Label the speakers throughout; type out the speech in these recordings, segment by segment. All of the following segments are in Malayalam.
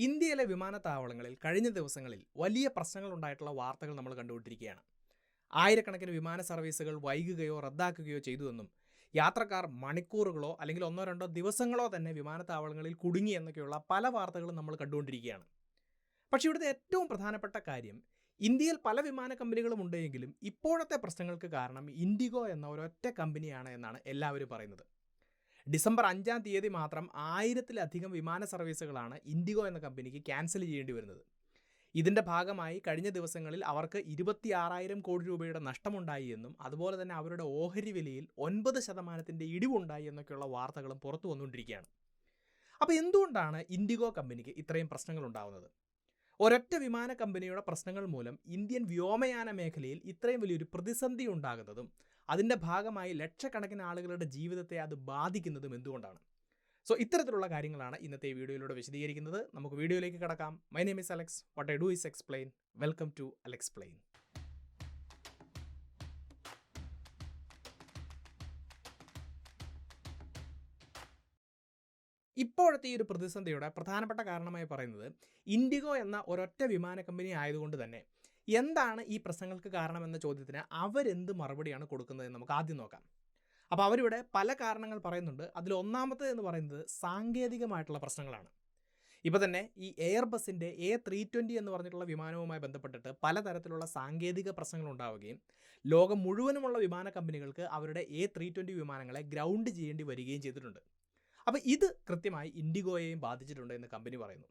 Speaker 1: ഇന്ത്യയിലെ വിമാനത്താവളങ്ങളിൽ കഴിഞ്ഞ ദിവസങ്ങളിൽ വലിയ പ്രശ്നങ്ങൾ ഉണ്ടായിട്ടുള്ള വാർത്തകൾ നമ്മൾ കണ്ടുകൊണ്ടിരിക്കുകയാണ്. ആയിരക്കണക്കിന് വിമാന സർവീസുകൾ വൈകുകയോ റദ്ദാക്കുകയോ ചെയ്തുവെന്നും യാത്രക്കാർ മണിക്കൂറുകളോ അല്ലെങ്കിൽ ഒന്നോ രണ്ടോ ദിവസങ്ങളോ തന്നെ വിമാനത്താവളങ്ങളിൽ കുടുങ്ങി എന്നൊക്കെയുള്ള പല വാർത്തകളും നമ്മൾ കണ്ടുകൊണ്ടിരിക്കുകയാണ്. പക്ഷേ ഇവിടുത്തെ ഏറ്റവും പ്രധാനപ്പെട്ട കാര്യം, ഇന്ത്യയിൽ പല വിമാന കമ്പനികളും ഉണ്ടെങ്കിലും ഇപ്പോഴത്തെ പ്രശ്നങ്ങൾക്ക് കാരണം ഇൻഡിഗോ എന്ന ഒരൊറ്റ കമ്പനിയാണ് എന്നാണ് എല്ലാവരും പറയുന്നത്. ഡിസംബർ 5-ാം തീയതി മാത്രം 1000-ലധികം വിമാന സർവീസുകളാണ് ഇൻഡിഗോ എന്ന കമ്പനിക്ക് ക്യാൻസൽ ചെയ്യേണ്ടി വരുന്നത്. ഇതിൻ്റെ ഭാഗമായി കഴിഞ്ഞ ദിവസങ്ങളിൽ അവർക്ക് 26,000 കോടി രൂപയുടെ നഷ്ടമുണ്ടായി എന്നും അതുപോലെ തന്നെ അവരുടെ ഓഹരി വിലയിൽ 9% ഇടിവുണ്ടായി എന്നൊക്കെയുള്ള വാർത്തകളും പുറത്തു വന്നുകൊണ്ടിരിക്കുകയാണ്. അപ്പോൾ എന്തുകൊണ്ടാണ് ഇൻഡിഗോ കമ്പനിക്ക് ഇത്രയും പ്രശ്നങ്ങൾ ഉണ്ടാകുന്നത്? ഒരൊറ്റ വിമാന കമ്പനിയുടെ പ്രശ്നങ്ങൾ മൂലം ഇന്ത്യൻ വ്യോമയാന മേഖലയിൽ ഇത്രയും വലിയൊരു പ്രതിസന്ധി ഉണ്ടാകുന്നതും അതിൻ്റെ ഭാഗമായി ലക്ഷക്കണക്കിന് ആളുകളുടെ ജീവിതത്തെ അത് ബാധിക്കുന്നതും എന്തുകൊണ്ടാണ്? ഇത്തരത്തിലുള്ള കാര്യങ്ങളാണ് ഇന്നത്തെ വീഡിയോയിലൂടെ വിശദീകരിക്കുന്നത്. നമുക്ക് വീഡിയോയിലേക്ക് കടക്കാം. My name is Alex. What I do is explain. Welcome to Alexplain. ഇപ്പോഴത്തെ ഈ ഒരു പ്രതിസന്ധിയുടെ പ്രധാനപ്പെട്ട കാരണമായി പറയുന്നത് ഇൻഡിഗോ എന്ന ഒരൊറ്റ വിമാന കമ്പനി ആയതുകൊണ്ട് തന്നെ എന്താണ് ഈ പ്രശ്നങ്ങൾക്ക് കാരണമെന്ന ചോദ്യത്തിന് അവരെന്ത് മറുപടിയാണ് കൊടുക്കുന്നതെന്ന് നമുക്ക് ആദ്യം നോക്കാം. അപ്പോൾ അവരിവിടെ പല കാരണങ്ങൾ പറയുന്നുണ്ട്. അതിൽ ഒന്നാമത്തെ എന്ന് പറയുന്നത് സാങ്കേതികമായിട്ടുള്ള പ്രശ്നങ്ങളാണ്. ഇപ്പോൾ തന്നെ ഈ എയർബസിൻ്റെ A320 എന്ന് പറഞ്ഞിട്ടുള്ള വിമാനവുമായി ബന്ധപ്പെട്ടിട്ട് പലതരത്തിലുള്ള സാങ്കേതിക പ്രശ്നങ്ങൾ ഉണ്ടാവുകയും ലോകം മുഴുവനുമുള്ള വിമാന കമ്പനികൾക്ക് അവരുടെ A320 വിമാനങ്ങളെ ഗ്രൗണ്ട് ചെയ്യേണ്ടി വരികയും ചെയ്തിട്ടുണ്ട്. അപ്പോൾ ഇത് കൃത്യമായി ഇൻഡിഗോയെയും ബാധിച്ചിട്ടുണ്ട് എന്ന് കമ്പനി പറയുന്നു.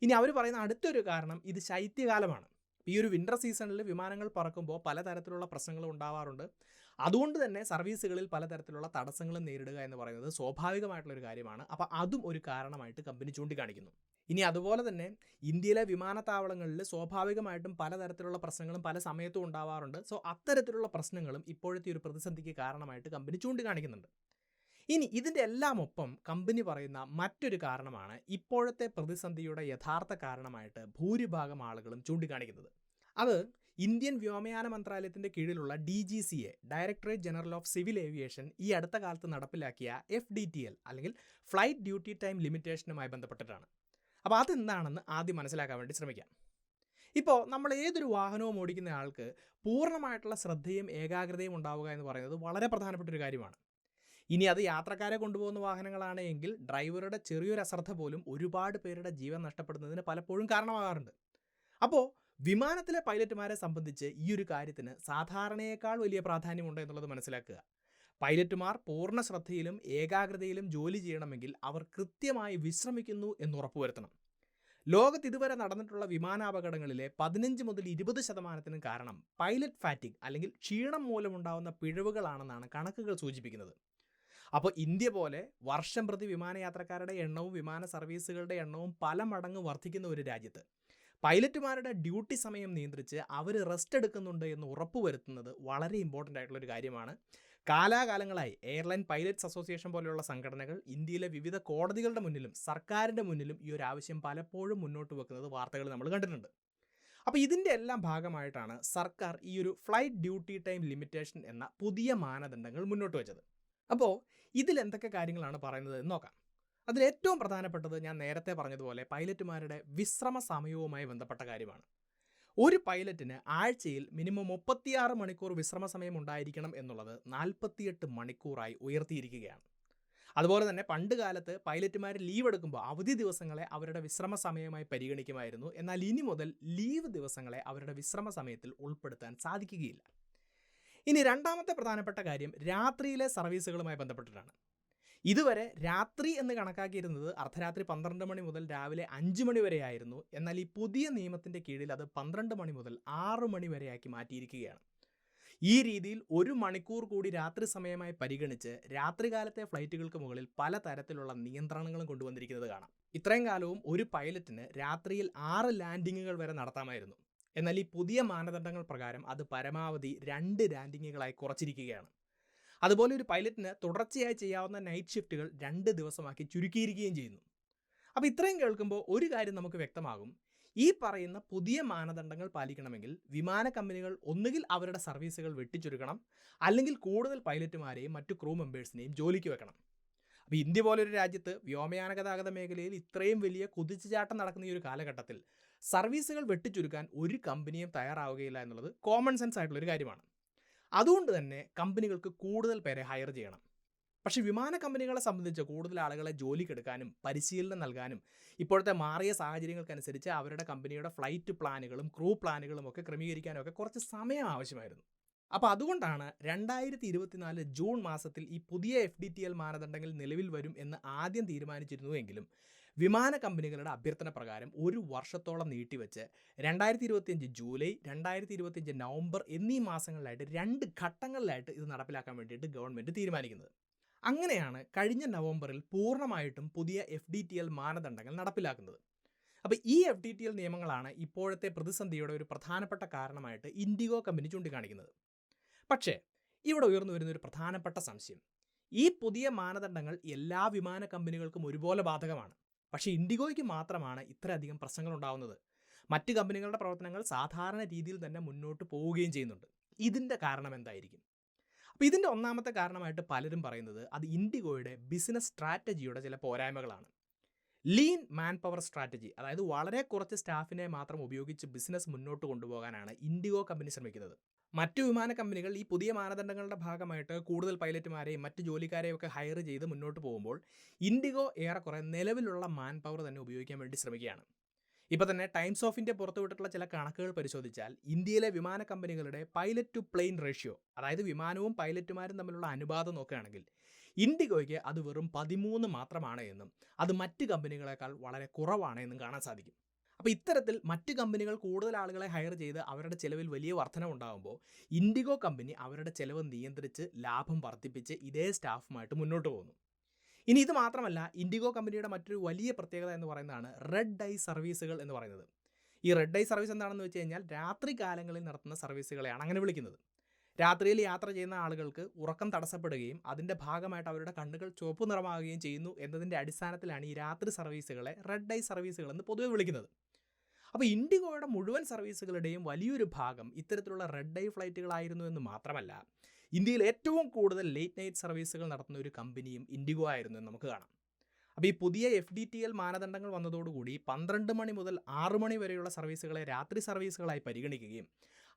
Speaker 1: ഇനി അവർ പറയുന്ന അടുത്തൊരു കാരണം ഇത് ശൈത്യകാലമാണ്. ഈ ഒരു വിൻ്റർ സീസണിൽ വിമാനങ്ങൾ പറക്കുമ്പോൾ പലതരത്തിലുള്ള പ്രശ്നങ്ങളും ഉണ്ടാവാറുണ്ട്. അതുകൊണ്ട് തന്നെ സർവീസുകളിൽ പലതരത്തിലുള്ള തടസ്സങ്ങളും നേരിടുക എന്ന് പറയുന്നത് സ്വാഭാവികമായിട്ടുള്ളൊരു കാര്യമാണ്. അപ്പോൾ അതും ഒരു കാരണമായിട്ട് കമ്പനി ചൂണ്ടിക്കാണിക്കുന്നു. ഇനി അതുപോലെ തന്നെ ഇന്ത്യയിലെ വിമാനത്താവളങ്ങളിൽ സ്വാഭാവികമായിട്ടും പലതരത്തിലുള്ള പ്രശ്നങ്ങളും പല സമയത്തും ഉണ്ടാവാറുണ്ട്. അത്തരത്തിലുള്ള പ്രശ്നങ്ങളും ഇപ്പോഴത്തെ ഒരു പ്രതിസന്ധിക്ക് കാരണമായിട്ട് കമ്പനി ചൂണ്ടിക്കാണിക്കുന്നുണ്ട്. ഇനി ഇതിൻ്റെ എല്ലാം ഒപ്പം കമ്പനി പറയുന്ന മറ്റൊരു കാരണമാണ് ഇപ്പോഴത്തെ പ്രതിസന്ധിയുടെ യഥാർത്ഥ കാരണമായിട്ട് ഭൂരിഭാഗം ആളുകളും ചൂണ്ടിക്കാണിക്കുന്നത്. അത് ഇന്ത്യൻ വ്യോമയാന മന്ത്രാലയത്തിൻ്റെ കീഴിലുള്ള DGCA, directorate general of civil aviation, ഈ അടുത്ത കാലത്ത് നടപ്പിലാക്കിയ FDTL അല്ലെങ്കിൽ ഫ്ലൈറ്റ് ഡ്യൂട്ടി ടൈം ലിമിറ്റേഷനുമായി ബന്ധപ്പെട്ടിട്ടാണ്. അപ്പോൾ അതെന്താണെന്ന് ആദ്യം മനസ്സിലാക്കാൻ വേണ്ടി ശ്രമിക്കാം. ഇപ്പോൾ നമ്മൾ ഏതൊരു വാഹനവും ഓടിക്കുന്ന ആൾക്ക് പൂർണ്ണമായിട്ടുള്ള ശ്രദ്ധയും ഏകാഗ്രതയും ഉണ്ടാവുക എന്ന് പറയുന്നത് വളരെ പ്രധാനപ്പെട്ട ഒരു കാര്യമാണ്. ഇനി അത് യാത്രക്കാരെ കൊണ്ടുപോകുന്ന വാഹനങ്ങളാണ് എങ്കിൽ ഡ്രൈവറുടെ ചെറിയൊരു അശ്രദ്ധ പോലും ഒരുപാട് പേരുടെ ജീവൻ നഷ്ടപ്പെടുന്നതിന് പലപ്പോഴും കാരണമാകാറുണ്ട്. അപ്പോൾ വിമാനത്തിലെ പൈലറ്റുമാരെ സംബന്ധിച്ച് ഈ ഒരു കാര്യത്തിന് സാധാരണയേക്കാൾ വലിയ പ്രാധാന്യമുണ്ട് എന്നുള്ളത് മനസ്സിലാക്കുക. പൈലറ്റുമാർ പൂർണ്ണ ശ്രദ്ധയിലും ഏകാഗ്രതയിലും ജോലി ചെയ്യണമെങ്കിൽ അവർ കൃത്യമായി വിശ്രമിക്കുന്നു എന്ന് ഉറപ്പുവരുത്തണം. ലോകത്ത് ഇതുവരെ നടന്നിട്ടുള്ള വിമാനാപകടങ്ങളിലെ 15 മുതൽ 20% കാരണം പൈലറ്റ് ഫാറ്റിഗ് അല്ലെങ്കിൽ ക്ഷീണം മൂലമുണ്ടാകുന്ന പിഴവുകളാണെന്നാണ് കണക്കുകൾ സൂചിപ്പിക്കുന്നത്. അപ്പോൾ ഇന്ത്യ പോലെ വർഷം പ്രതി വിമാനയാത്രക്കാരുടെ എണ്ണവും വിമാന സർവീസുകളുടെ എണ്ണവും പല മടങ്ങ് വർദ്ധിക്കുന്ന ഒരു രാജ്യത്ത് പൈലറ്റുമാരുടെ ഡ്യൂട്ടി സമയം നിയന്ത്രിച്ച് അവർ റെസ്റ്റ് എടുക്കുന്നുണ്ട് എന്ന് ഉറപ്പുവരുത്തുന്നത് വളരെ ഇമ്പോർട്ടൻ്റ് ആയിട്ടുള്ളൊരു കാര്യമാണ്. കാലാകാലങ്ങളായി എയർലൈൻ പൈലറ്റ്സ് അസോസിയേഷൻ പോലെയുള്ള സംഘടനകൾ ഇന്ത്യയിലെ വിവിധ കോടതികളുടെ മുന്നിലും സർക്കാരിൻ്റെ മുന്നിലും ഈ ഒരു ആവശ്യം പലപ്പോഴും മുന്നോട്ട് വെക്കുന്നത് വാർത്തകൾ നമ്മൾ കണ്ടിട്ടുണ്ട്. അപ്പോൾ ഇതിൻ്റെ എല്ലാം ഭാഗമായിട്ടാണ് സർക്കാർ ഈ ഒരു ഫ്ലൈറ്റ് ഡ്യൂട്ടി ടൈം ലിമിറ്റേഷൻ എന്ന പുതിയ മാനദണ്ഡങ്ങൾ മുന്നോട്ട് വെച്ചത്. അപ്പോൾ ഇതിൽ എന്തൊക്കെ കാര്യങ്ങളാണ് പറയുന്നത് എന്ന് നോക്കാം. അതിൽ ഏറ്റവും പ്രധാനപ്പെട്ടത് ഞാൻ നേരത്തെ പറഞ്ഞതുപോലെ പൈലറ്റുമാരുടെ വിശ്രമ സമയവുമായി ബന്ധപ്പെട്ട കാര്യമാണ്. ഒരു പൈലറ്റിന് ആഴ്ചയിൽ മിനിമം 36 മണിക്കൂർ വിശ്രമ സമയം ഉണ്ടായിരിക്കണം എന്നുള്ളത് 48 മണിക്കൂറായി ഉയർത്തിയിരിക്കുകയാണ്. അതുപോലെ തന്നെ പണ്ട് കാലത്ത് പൈലറ്റുമാർ ലീവ് എടുക്കുമ്പോൾ അവധി ദിവസങ്ങളെ അവരുടെ വിശ്രമ സമയമായി പരിഗണിക്കുമായിരുന്നു. എന്നാൽ ഇനി മുതൽ ലീവ് ദിവസങ്ങളെ അവരുടെ വിശ്രമ സമയത്തിൽ ഉൾപ്പെടുത്താൻ സാധിക്കുകയില്ല. ഇനി രണ്ടാമത്തെ പ്രധാനപ്പെട്ട കാര്യം രാത്രിയിലെ സർവീസുകളുമായി ബന്ധപ്പെട്ടിട്ടാണ്. ഇതുവരെ രാത്രി എന്ന് കണക്കാക്കിയിരുന്നത് അർദ്ധരാത്രി 12 മണി മുതൽ രാവിലെ 5 മണി വരെയായിരുന്നു. എന്നാൽ ഈ പുതിയ നിയമത്തിൻ്റെ കീഴിൽ അത് 12 മണി മുതൽ 6 മണി വരെയാക്കി മാറ്റിയിരിക്കുകയാണ്. ഈ രീതിയിൽ 1 മണിക്കൂർ കൂടി രാത്രി സമയമായി പരിഗണിച്ച് രാത്രികാലത്തെ ഫ്ലൈറ്റുകൾക്ക് മുകളിൽ പലതരത്തിലുള്ള നിയന്ത്രണങ്ങളും കൊണ്ടുവന്നിരിക്കുന്നത് കാണാം. ഇത്രയും കാലവും ഒരു പൈലറ്റിന് രാത്രിയിൽ 6 ലാൻഡിങ്ങുകൾ വരെ നടത്താമായിരുന്നു. എന്നാൽ ഈ പുതിയ മാനദണ്ഡങ്ങൾ പ്രകാരം അത് പരമാവധി 2 ലാൻഡിങ്ങുകളായി കുറച്ചിരിക്കുകയാണ്. അതുപോലെ ഒരു പൈലറ്റിന് തുടർച്ചയായി ചെയ്യാവുന്ന നൈറ്റ് ഷിഫ്റ്റുകൾ 2 ദിവസമാക്കി ചുരുക്കിയിരിക്കുകയും ചെയ്യുന്നു. അപ്പോൾ ഇത്രയും കേൾക്കുമ്പോൾ ഒരു കാര്യം നമുക്ക് വ്യക്തമാകും. ഈ പറയുന്ന പുതിയ മാനദണ്ഡങ്ങൾ പാലിക്കണമെങ്കിൽ വിമാന കമ്പനികൾ ഒന്നുകിൽ അവരുടെ സർവീസുകൾ വെട്ടിച്ചുരുക്കണം, അല്ലെങ്കിൽ കൂടുതൽ പൈലറ്റുമാരെയും മറ്റു ക്രൂ മെമ്പേഴ്സിനെയും ജോലിക്ക് വെക്കണം. അപ്പോൾ ഇന്ത്യ പോലൊരു രാജ്യത്ത് വ്യോമയാന ഗതാഗത മേഖലയിൽ ഇത്രയും വലിയ കുതിച്ചുചാട്ടം നടക്കുന്ന ഈ ഒരു കാലഘട്ടത്തിൽ സർവീസുകൾ വെട്ടിച്ചുരുക്കാൻ ഒരു കമ്പനിയും തയ്യാറാവുകയില്ല എന്നുള്ളത് കോമൺ സെൻസ് ആയിട്ടുള്ളൊരു കാര്യമാണ്. അതുകൊണ്ട് തന്നെ കമ്പനികൾക്ക് കൂടുതൽ പേരെ ഹയർ ചെയ്യണം. പക്ഷേ വിമാന കമ്പനികളെ സംബന്ധിച്ച് കൂടുതൽ ആളുകളെ ജോലിക്കെടുക്കാനും പരിശീലനം നൽകാനും ഇപ്പോഴത്തെ മാറിയ സാഹചര്യങ്ങൾക്കനുസരിച്ച് അവരുടെ കമ്പനിയുടെ ഫ്ലൈറ്റ് പ്ലാനുകളും ക്രൂ പ്ലാനുകളും ഒക്കെ ക്രമീകരിക്കാനും ഒക്കെ കുറച്ച് സമയം ആവശ്യമായിരുന്നു. അപ്പോൾ അതുകൊണ്ടാണ് 2024 ജൂൺ മാസത്തിൽ ഈ പുതിയ FDTL മാനദണ്ഡങ്ങൾ നിലവിൽ വരും എന്ന് ആദ്യം തീരുമാനിച്ചിരുന്നുവെങ്കിലും വിമാന കമ്പനികളുടെ അഭ്യർത്ഥന പ്രകാരം ഒരു വർഷത്തോളം നീട്ടിവെച്ച് 2025 ജൂലൈ 2025 നവംബർ എന്നീ മാസങ്ങളിലായിട്ട് 2 ഘട്ടങ്ങളിലായിട്ട് ഇത് നടപ്പിലാക്കാൻ വേണ്ടിയിട്ട് ഗവൺമെൻറ് തീരുമാനിക്കുന്നത്. അങ്ങനെയാണ് കഴിഞ്ഞ നവംബറിൽ പൂർണ്ണമായിട്ടും പുതിയ FDTL മാനദണ്ഡങ്ങൾ നടപ്പിലാക്കുന്നത്. അപ്പോൾ ഈ FDTL നിയമങ്ങളാണ് ഇപ്പോഴത്തെ പ്രതിസന്ധിയുടെ ഒരു പ്രധാനപ്പെട്ട കാരണമായിട്ട് ഇൻഡിഗോ കമ്പനി ചൂണ്ടിക്കാണിക്കുന്നത്. പക്ഷേ ഇവിടെ ഉയർന്നു വരുന്ന ഒരു പ്രധാനപ്പെട്ട സംശയം, ഈ പുതിയ മാനദണ്ഡങ്ങൾ എല്ലാ വിമാന കമ്പനികൾക്കും ഒരുപോലെ ബാധകമാണ്. പക്ഷേ ഇൻഡിഗോയ്ക്ക് മാത്രമാണ് ഇത്രയധികം പ്രശ്നങ്ങൾ ഉണ്ടാകുന്നത്. മറ്റ് കമ്പനികളുടെ പ്രവർത്തനങ്ങൾ സാധാരണ രീതിയിൽ തന്നെ മുന്നോട്ട് പോവുകയും ചെയ്യുന്നുണ്ട്. ഇതിൻ്റെ കാരണം എന്തായിരിക്കും? അപ്പോൾ ഇതിൻ്റെ ഒന്നാമത്തെ കാരണമായിട്ട് പലരും പറയുന്നത് അത് ഇൻഡിഗോയുടെ ബിസിനസ് സ്ട്രാറ്റജിയുടെ ചില പോരായ്മകളാണ്. ലീൻ മാൻ പവർ സ്ട്രാറ്റജി, അതായത് വളരെ കുറച്ച് സ്റ്റാഫിനെ മാത്രം ഉപയോഗിച്ച് ബിസിനസ് മുന്നോട്ട് കൊണ്ടുപോകാനാണ് ഇൻഡിഗോ കമ്പനി ശ്രമിക്കുന്നത്. മറ്റു വിമാന കമ്പനികൾ ഈ പുതിയ മാനദണ്ഡങ്ങളുടെ ഭാഗമായിട്ട് കൂടുതൽ പൈലറ്റുമാരെയും മറ്റ് ജോലിക്കാരെയും ഒക്കെ ഹയർ ചെയ്ത് മുന്നോട്ട് പോകുമ്പോൾ ഇൻഡിഗോ ഏറെക്കുറെ നിലവിലുള്ള മാൻ പവർ തന്നെ ഉപയോഗിക്കാൻ വേണ്ടി ശ്രമിക്കുകയാണ്. ഇപ്പോൾ തന്നെ ടൈംസ് ഓഫ് ഇന്ത്യ പുറത്തുവിട്ടിട്ടുള്ള ചില കണക്കുകൾ പരിശോധിച്ചാൽ ഇന്ത്യയിലെ വിമാന കമ്പനികളുടെ പൈലറ്റ് ടു പ്ലെയിൻ റേഷ്യോ, അതായത് വിമാനവും പൈലറ്റുമാരും തമ്മിലുള്ള അനുപാതം നോക്കുകയാണെങ്കിൽ ഇൻഡിഗോയ്ക്ക് അത് വെറും 13 മാത്രമാണ് എന്നും അത് മറ്റ് കമ്പനികളെക്കാൾ വളരെ കുറവാണ് എന്നും കാണാൻ സാധിക്കും. അപ്പോൾ ഇത്തരത്തിൽ മറ്റ് കമ്പനികൾ കൂടുതൽ ആളുകളെ ഹയർ ചെയ്ത് അവരുടെ ചിലവിൽ വലിയ വർധനവുണ്ടാകുമ്പോൾ ഇൻഡിഗോ കമ്പനി അവരുടെ ചിലവ് നിയന്ത്രിച്ച് ലാഭം വർദ്ധിപ്പിച്ച് ഇതേ സ്റ്റാഫുമായിട്ട് മുന്നോട്ട് പോകുന്നു. ഇനി ഇത് മാത്രമല്ല, ഇൻഡിഗോ കമ്പനിയുടെ മറ്റൊരു വലിയ പ്രത്യേകത എന്ന് പറയുന്നതാണ് റെഡ് ഐ സർവീസുകൾ എന്ന് പറയുന്നത്. ഈ റെഡ് ഐ സർവീസ് എന്താണെന്ന് വെച്ച് കഴിഞ്ഞാൽ രാത്രി കാലങ്ങളിൽ നടത്തുന്ന സർവീസുകളെയാണ് അങ്ങനെ വിളിക്കുന്നത്. രാത്രിയിൽ യാത്ര ചെയ്യുന്ന ആളുകൾക്ക് ഉറക്കം തടസ്സപ്പെടുകയും അതിൻ്റെ ഭാഗമായിട്ട് അവരുടെ കണ്ണുകൾ ചുവപ്പ് നിറമാകുകയും ചെയ്യുന്നു എന്നതിൻ്റെ അടിസ്ഥാനത്തിലാണ് ഈ രാത്രി സർവീസുകളെ റെഡ് ഐ സർവീസുകൾ എന്ന് പൊതുവെ വിളിക്കുന്നത്. അപ്പോൾ ഇൻഡിഗോയുടെ മുഴുവൻ സർവീസുകളുടെയും വലിയൊരു ഭാഗം ഇത്തരത്തിലുള്ള റെഡ് ഐ ഫ്ലൈറ്റുകളായിരുന്നു എന്ന് മാത്രമല്ല, ഇന്ത്യയിൽ ഏറ്റവും കൂടുതൽ ലേറ്റ് നൈറ്റ് സർവീസുകൾ നടത്തുന്ന ഒരു കമ്പനിയും ഇൻഡിഗോ ആയിരുന്നു എന്ന് നമുക്ക് കാണാം. അപ്പോൾ ഈ പുതിയ FDTL മാനദണ്ഡങ്ങൾ വന്നതോടുകൂടി 12 മണി മുതൽ 6 മണി വരെയുള്ള സർവീസുകളെ രാത്രി സർവീസുകളായി പരിഗണിക്കുകയും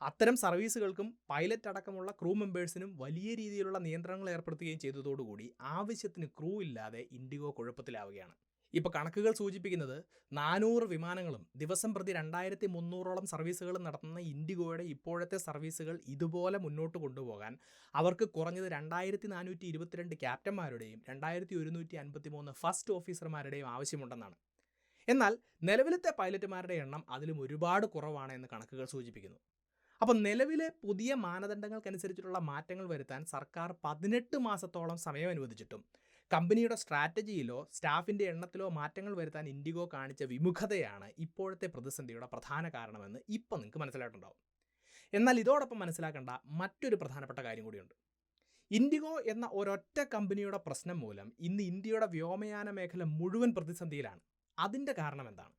Speaker 1: അത്തരം സർവീസുകൾക്കും പൈലറ്റ് അടക്കമുള്ള ക്രൂ മെമ്പേഴ്സിനും വലിയ രീതിയിലുള്ള നിയന്ത്രണങ്ങൾ ഏർപ്പെടുത്തുകയും ചെയ്തതോടുകൂടി ആവശ്യത്തിന് ക്രൂ ഇല്ലാതെ ഇൻഡിഗോ കുഴപ്പത്തിലാവുകയാണ്. ഇപ്പോൾ കണക്കുകൾ സൂചിപ്പിക്കുന്നത് 400 വിമാനങ്ങളും ദിവസം പ്രതി 2300ഓളം സർവീസുകളും നടത്തുന്ന ഇൻഡിഗോയുടെ ഇപ്പോഴത്തെ സർവീസുകൾ ഇതുപോലെ മുന്നോട്ട് കൊണ്ടുപോകാൻ അവർക്ക് കുറഞ്ഞത് 2422 ക്യാപ്റ്റന്മാരുടെയും 2153 ഫസ്റ്റ് ഓഫീസർമാരുടെയും ആവശ്യമുണ്ടെന്നാണ്. എന്നാൽ നിലവിലത്തെ പൈലറ്റുമാരുടെ എണ്ണം അതിലും ഒരുപാട് കുറവാണ് എന്ന് കണക്കുകൾ സൂചിപ്പിക്കുന്നു. അപ്പോൾ നിലവിലെ പുതിയ മാനദണ്ഡങ്ങൾക്കനുസരിച്ചിട്ടുള്ള മാറ്റങ്ങൾ വരുത്താൻ സർക്കാർ 18 മാസത്തോളം സമയം അനുവദിച്ചിട്ടും കമ്പനിയുടെ സ്ട്രാറ്റജിയിലോ സ്റ്റാഫിൻ്റെ എണ്ണത്തിലോ മാറ്റങ്ങൾ വരുത്താൻ ഇൻഡിഗോ കാണിച്ച വിമുഖതയാണ് ഇപ്പോഴത്തെ പ്രതിസന്ധിയുടെ പ്രധാന കാരണമെന്ന് ഇപ്പോൾ നിങ്ങൾക്ക് മനസ്സിലായിട്ടുണ്ടാവും. എന്നാൽ ഇതോടൊപ്പം മനസ്സിലാക്കേണ്ട മറ്റൊരു പ്രധാനപ്പെട്ട കാര്യം കൂടിയുണ്ട്. ഇൻഡിഗോ എന്ന ഒരൊറ്റ കമ്പനിയുടെ പ്രശ്നം മൂലം ഇന്ന് ഇന്ത്യയുടെ വ്യോമയാന മേഖല മുഴുവൻ പ്രതിസന്ധിയിലാണ്. അതിൻ്റെ കാരണം എന്താണ്?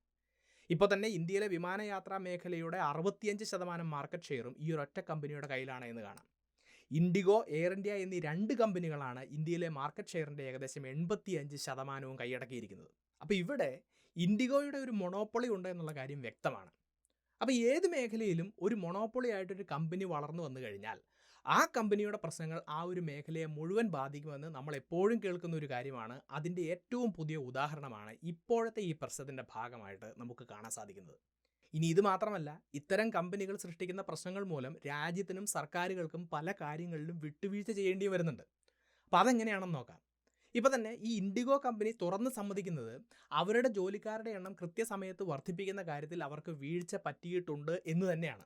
Speaker 1: ഇപ്പോൾ തന്നെ ഇന്ത്യയിലെ വിമാനയാത്രാ മേഖലയുടെ 65% മാർക്കറ്റ് ഷെയറും ഈ ഒരൊറ്റ കമ്പനിയുടെ കയ്യിലാണ് എന്ന് കാണാം. ഇൻഡിഗോ, എയർ ഇന്ത്യ എന്നീ 2 കമ്പനികളാണ് ഇന്ത്യയിലെ മാർക്കറ്റ് ഷെയറിൻ്റെ ഏകദേശം 85% കൈയടക്കിയിരിക്കുന്നത്. അപ്പോൾ ഇവിടെ ഇൻഡിഗോയുടെ ഒരു മൊണോപ്പൊളി ഉണ്ട് എന്നുള്ള കാര്യം വ്യക്തമാണ്. അപ്പോൾ ഏത് മേഖലയിലും ഒരു മൊണോപ്പൊളി ആയിട്ടൊരു കമ്പനി വളർന്നു വന്നു കഴിഞ്ഞാൽ ആ കമ്പനിയുടെ പ്രശ്നങ്ങൾ ആ ഒരു മേഖലയെ മുഴുവൻ ബാധിക്കുമെന്ന് നമ്മൾ എപ്പോഴും കേൾക്കുന്ന ഒരു കാര്യമാണ്. അതിൻ്റെ ഏറ്റവും പുതിയ ഉദാഹരണമാണ് ഇപ്പോഴത്തെ ഈ പ്രശ്നത്തിൻ്റെ ഭാഗമായിട്ട് നമുക്ക് കാണാൻ സാധിക്കുന്നത്. ഇനി ഇത് മാത്രമല്ല, ഇത്തരം കമ്പനികൾ സൃഷ്ടിക്കുന്ന പ്രശ്നങ്ങൾ മൂലം രാജ്യത്തിനും സർക്കാരുകൾക്കും പല കാര്യങ്ങളിലും വിട്ടുവീഴ്ച ചെയ്യേണ്ടി വരുന്നുണ്ട്. അപ്പോൾ അതെങ്ങനെയാണെന്ന് നോക്കാം. ഇപ്പോൾ തന്നെ ഈ ഇൻഡിഗോ കമ്പനി തുറന്ന് സമ്മതിക്കുന്നത് അവരുടെ ജോലിക്കാരുടെ എണ്ണം കൃത്യസമയത്ത് വർദ്ധിപ്പിക്കുന്ന കാര്യത്തിൽ അവർക്ക് വീഴ്ച പറ്റിയിട്ടുണ്ട് എന്ന് തന്നെയാണ്.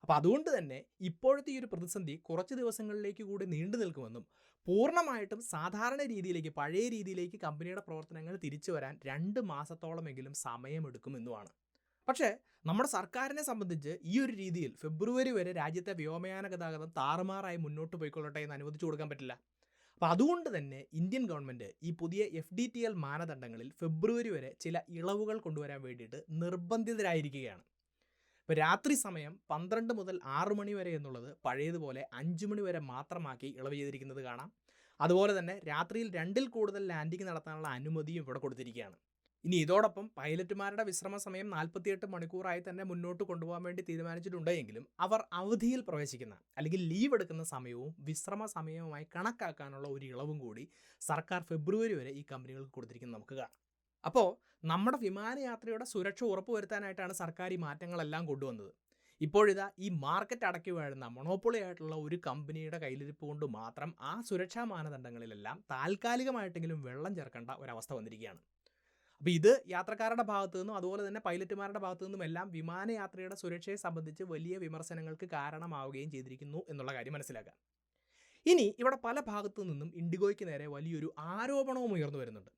Speaker 1: അപ്പോൾ അതുകൊണ്ട് തന്നെ ഇപ്പോഴത്തെ ഈ ഒരു പ്രതിസന്ധി കുറച്ച് ദിവസങ്ങളിലേക്ക് കൂടി നീണ്ടു നിൽക്കുമെന്നും പൂർണ്ണമായിട്ടും സാധാരണ രീതിയിലേക്ക്, പഴയ രീതിയിലേക്ക് കമ്പനിയുടെ പ്രവർത്തനങ്ങൾ തിരിച്ചു വരാൻ 2 മാസത്തോളമെങ്കിലും സമയമെടുക്കുമെന്നുമാണ്. പക്ഷേ നമ്മുടെ സർക്കാരിനെ സംബന്ധിച്ച് ഈ ഒരു രീതിയിൽ ഫെബ്രുവരി വരെ രാജ്യത്തെ വ്യോമയാന ഗതാഗതം താറുമാറായി മുന്നോട്ട് പോയിക്കൊള്ളട്ടെ എന്ന് അനുവദിച്ചു കൊടുക്കാൻ പറ്റില്ല. അപ്പോൾ അതുകൊണ്ട് തന്നെ ഇന്ത്യൻ ഗവൺമെൻറ് ഈ പുതിയ FDTL മാനദണ്ഡങ്ങളിൽ ഫെബ്രുവരി വരെ ചില ഇളവുകൾ കൊണ്ടുവരാൻ വേണ്ടിയിട്ട് നിർബന്ധിതരായിരിക്കുകയാണ്. ഇപ്പോൾ രാത്രി സമയം 12 മുതൽ 6 മണി വരെ എന്നുള്ളത് പഴയതുപോലെ 5 മണി വരെ മാത്രമാക്കി ഇളവ് ചെയ്തിരിക്കുന്നത് കാണാം. അതുപോലെ തന്നെ രാത്രിയിൽ 2-ൽ കൂടുതൽ ലാൻഡിംഗ് നടത്താനുള്ള അനുമതിയും ഇവിടെ കൊടുത്തിരിക്കുകയാണ്. ഇനി ഇതോടൊപ്പം പൈലറ്റുമാരുടെ വിശ്രമ സമയം 48 മണിക്കൂറായി തന്നെ മുന്നോട്ട് കൊണ്ടുപോകാൻ വേണ്ടി തീരുമാനിച്ചിട്ടുണ്ടെങ്കിലും അവർ അവധിയിൽ പ്രവേശിക്കുന്ന അല്ലെങ്കിൽ ലീവ് എടുക്കുന്ന സമയവും വിശ്രമ സമയവുമായി കണക്കാക്കാനുള്ള ഒരു ഇളവും കൂടി സർക്കാർ ഫെബ്രുവരി വരെ ഈ കമ്പനികൾക്ക് കൊടുത്തിരിക്കുന്നത് നമുക്ക് കാണാം. അപ്പോൾ നമ്മുടെ വിമാനയാത്രയുടെ സുരക്ഷ ഉറപ്പുവരുത്താനായിട്ടാണ് സർക്കാർ ഈ മാറ്റങ്ങളെല്ലാം കൊണ്ടുവന്നത്. ഇപ്പോഴിതാ ഈ മാർക്കറ്റ് അടക്കി വാഴുന്ന മൊണോപ്പൊളി ആയിട്ടുള്ള ഒരു കമ്പനിയുടെ കയ്യിലിരിപ്പ് കൊണ്ട് മാത്രം ആ സുരക്ഷാ മാനദണ്ഡങ്ങളിലെല്ലാം താൽക്കാലികമായിട്ടെങ്കിലും വെള്ളം ചേർക്കേണ്ട ഒരവസ്ഥ വന്നിരിക്കുകയാണ്. അപ്പോൾ ഇത് യാത്രക്കാരുടെ ഭാഗത്തു നിന്നും അതുപോലെ തന്നെ പൈലറ്റുമാരുടെ ഭാഗത്തു നിന്നും എല്ലാം വിമാനയാത്രയുടെ സുരക്ഷയെ സംബന്ധിച്ച് വലിയ വിമർശനങ്ങൾക്ക് കാരണമാവുകയും ചെയ്തിരിക്കുന്നു എന്നുള്ള കാര്യം മനസ്സിലാക്കുക. ഇനി ഇവിടെ പല ഭാഗത്തു നിന്നും ഇൻഡിഗോയ്ക്ക് നേരെ വലിയൊരു ആരോപണവും ഉയർന്നു വരുന്നുണ്ട്.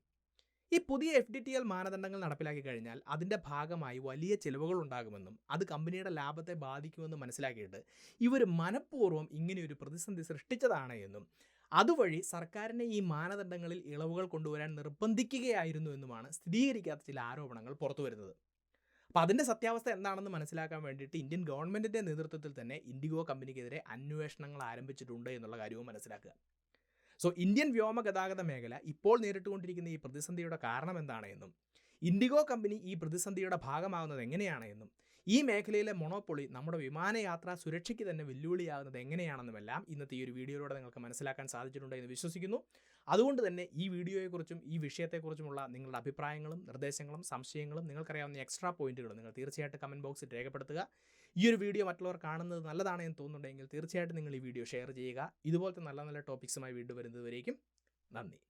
Speaker 1: ഈ പുതിയ FDTL മാനദണ്ഡങ്ങൾ നടപ്പിലാക്കി കഴിഞ്ഞാൽ അതിൻ്റെ ഭാഗമായി വലിയ ചിലവുകൾ ഉണ്ടാകുമെന്നും അത് കമ്പനിയുടെ ലാഭത്തെ ബാധിക്കുമെന്നും മനസ്സിലാക്കിയിട്ട് ഇവർ മനഃപൂർവ്വം ഇങ്ങനെയൊരു പ്രതിസന്ധി സൃഷ്ടിച്ചതാണ് എന്നും അതുവഴി സർക്കാരിനെ ഈ മാനദണ്ഡങ്ങളിൽ ഇളവുകൾ കൊണ്ടുവരാൻ നിർബന്ധിക്കുകയായിരുന്നു എന്നുമാണ് സ്ഥിരീകരിക്കാത്ത ചില ആരോപണങ്ങൾ പുറത്തു വരുന്നത്. അപ്പോൾ അതിൻ്റെ സത്യാവസ്ഥ എന്താണെന്ന് മനസ്സിലാക്കാൻ വേണ്ടിയിട്ട് ഇന്ത്യൻ ഗവൺമെൻറ്റിൻ്റെ നേതൃത്വത്തിൽ തന്നെ ഇൻഡിഗോ കമ്പനിക്കെതിരെ അന്വേഷണങ്ങൾ ആരംഭിച്ചിട്ടുണ്ട് എന്നുള്ള കാര്യവും മനസ്സിലാക്കുക. സോ ഇന്ത്യൻ വ്യോമഗതാഗത മേഖല ഇപ്പോൾ നേരിട്ടുകൊണ്ടിരിക്കുന്ന ഈ പ്രതിസന്ധിയുടെ കാരണം എന്താണ് എന്നും ഇൻഡിഗോ കമ്പനി ഈ പ്രതിസന്ധിയുടെ ഭാഗമാകുന്നത് എങ്ങനെയാണ് എന്നും ഈ മേഖലയിലെ മൊണോപ്പൊളി നമ്മുടെ വിമാനയാത്രാ സുരക്ഷയ്ക്ക് തന്നെ വെല്ലുവിളിയാകുന്നത് എങ്ങനെയാണെന്നുമെല്ലാം ഇന്നത്തെ ഈ ഒരു വീഡിയോയിലൂടെ നിങ്ങൾക്ക് മനസ്സിലാക്കാൻ സാധിച്ചിട്ടുണ്ട് എന്ന് വിശ്വസിക്കുന്നു. അതുകൊണ്ട് തന്നെ ഈ വീഡിയോയെക്കുറിച്ചും ഈ വിഷയത്തെക്കുറിച്ചുമുള്ള നിങ്ങളുടെ അഭിപ്രായങ്ങളും നിർദ്ദേശങ്ങളും സംശയങ്ങളും നിങ്ങൾക്കറിയാവുന്ന എക്സ്ട്രാ പോയിന്റുകളും നിങ്ങൾ തീർച്ചയായിട്ടും കമൻറ്റ് ബോക്സിൽ രേഖപ്പെടുത്തുക. ഈ ഒരു വീഡിയോ മറ്റുള്ളവർ കാണുന്നത് നല്ലതാണെന്ന് തോന്നുന്നുണ്ടെങ്കിൽ തീർച്ചയായിട്ടും നിങ്ങൾ ഈ വീഡിയോ ഷെയർ ചെയ്യുക. ഇതുപോലത്തെ നല്ല നല്ല ടോപ്പിക്സുമായി വീണ്ടും വരുന്നതുവരേക്കും നന്ദി.